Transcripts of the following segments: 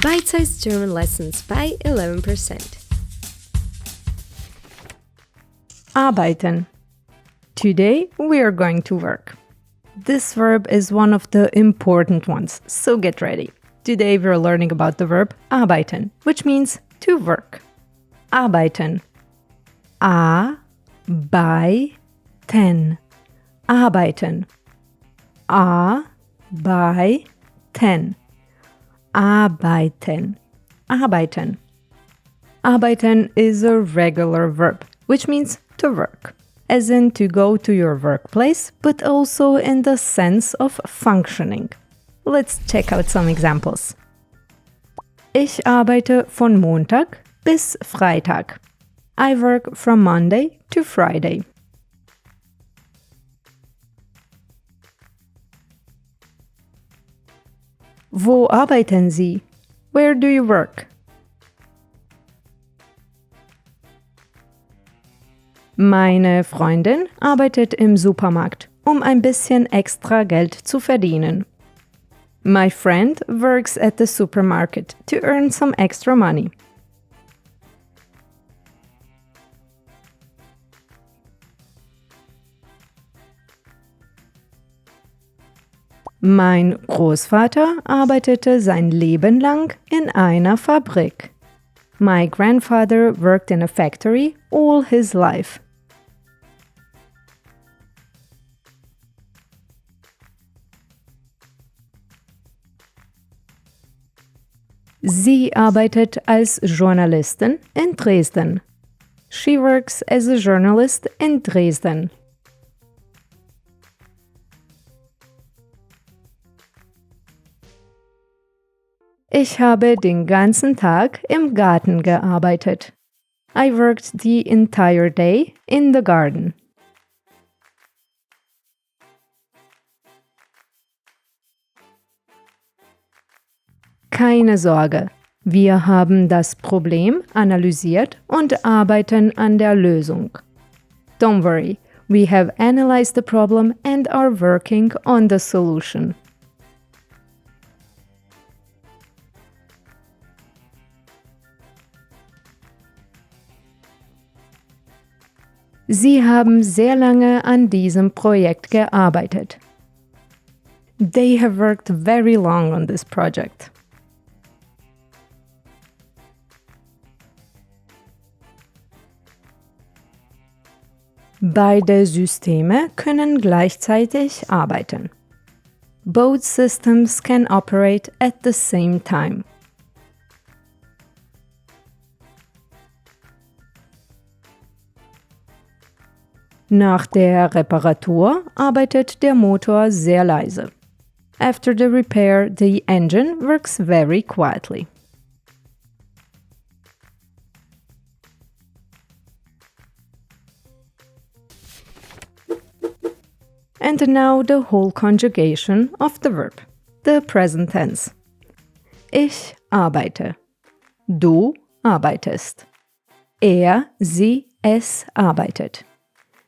Bite-sized German lessons by 11%. Arbeiten. Today we are going to work. This verb is one of the important ones, so get ready. Today we're learning about the verb arbeiten, which means to work. Arbeiten. A-bei-ten. Arbeiten. A-bei-ten. Arbeiten. Arbeiten. Arbeiten is a regular verb, which means to work, as in to go to your workplace, but also in the sense of functioning. Let's check out some examples. Ich arbeite von Montag bis Freitag. I work from Monday to Friday. Wo arbeiten Sie? Where do you work? Meine Freundin arbeitet im Supermarkt, um ein bisschen extra Geld zu verdienen. My friend works at the supermarket to earn some extra money. Mein Großvater arbeitete sein Leben lang in einer Fabrik. My grandfather worked in a factory all his life. Sie arbeitet als Journalistin in Dresden. She works as a journalist in Dresden. Ich habe den ganzen Tag im Garten gearbeitet. I worked the entire day in the garden. Keine Sorge, wir haben das Problem analysiert und arbeiten an der Lösung. Don't worry, we have analyzed the problem and are working on the solution. Sie haben sehr lange an diesem Projekt gearbeitet. They have worked very long on this project. Beide Systeme können gleichzeitig arbeiten. Both systems can operate at the same time. Nach der Reparatur arbeitet der Motor sehr leise. After the repair, the engine works very quietly. And now the whole conjugation of the verb, the present tense. Ich arbeite. Du arbeitest. Er, sie, es arbeitet.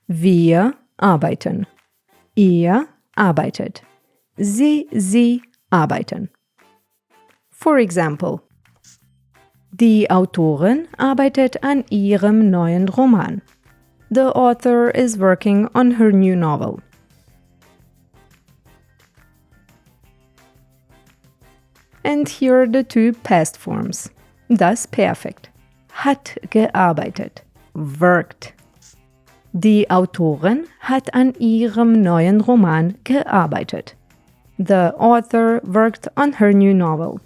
Wir arbeiten. Ihr arbeitet. Sie arbeiten. For example, die Autorin arbeitet an ihrem neuen Roman. The author is working on her new novel. And here are the two past forms. Das Perfekt. Hat gearbeitet. Worked. Die Autorin hat an ihrem neuen Roman gearbeitet. The author worked on her new novel.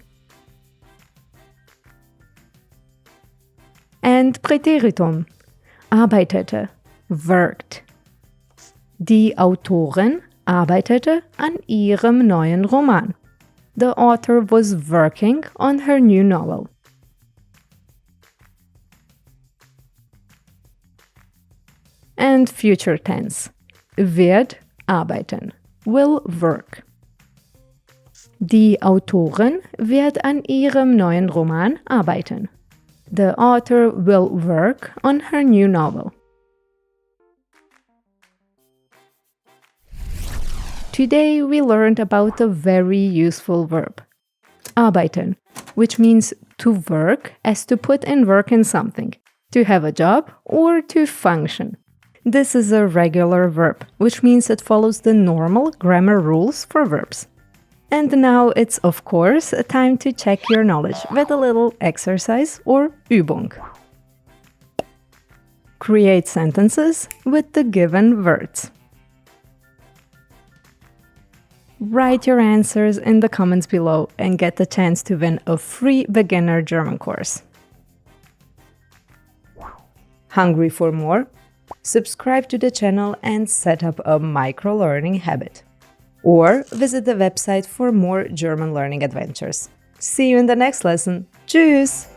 And Präteritum. Arbeitete. Worked. Die Autorin arbeitete an ihrem neuen Roman. The author was working on her new novel. And future tense. Wird arbeiten. Will work. Die Autorin wird an ihrem neuen Roman arbeiten. The author will work on her new novel. Today we learned about a very useful verb, arbeiten, which means to work as to put in work in something, to have a job or to function. This is a regular verb, which means it follows the normal grammar rules for verbs. And now it's, of course, time to check your knowledge with a little exercise or Übung. Create sentences with the given words. Write your answers in the comments below and get the chance to win a free beginner German course. Hungry for more? Subscribe to the channel and set up a micro-learning habit. Or visit the website for more German learning adventures. See you in the next lesson. Tschüss!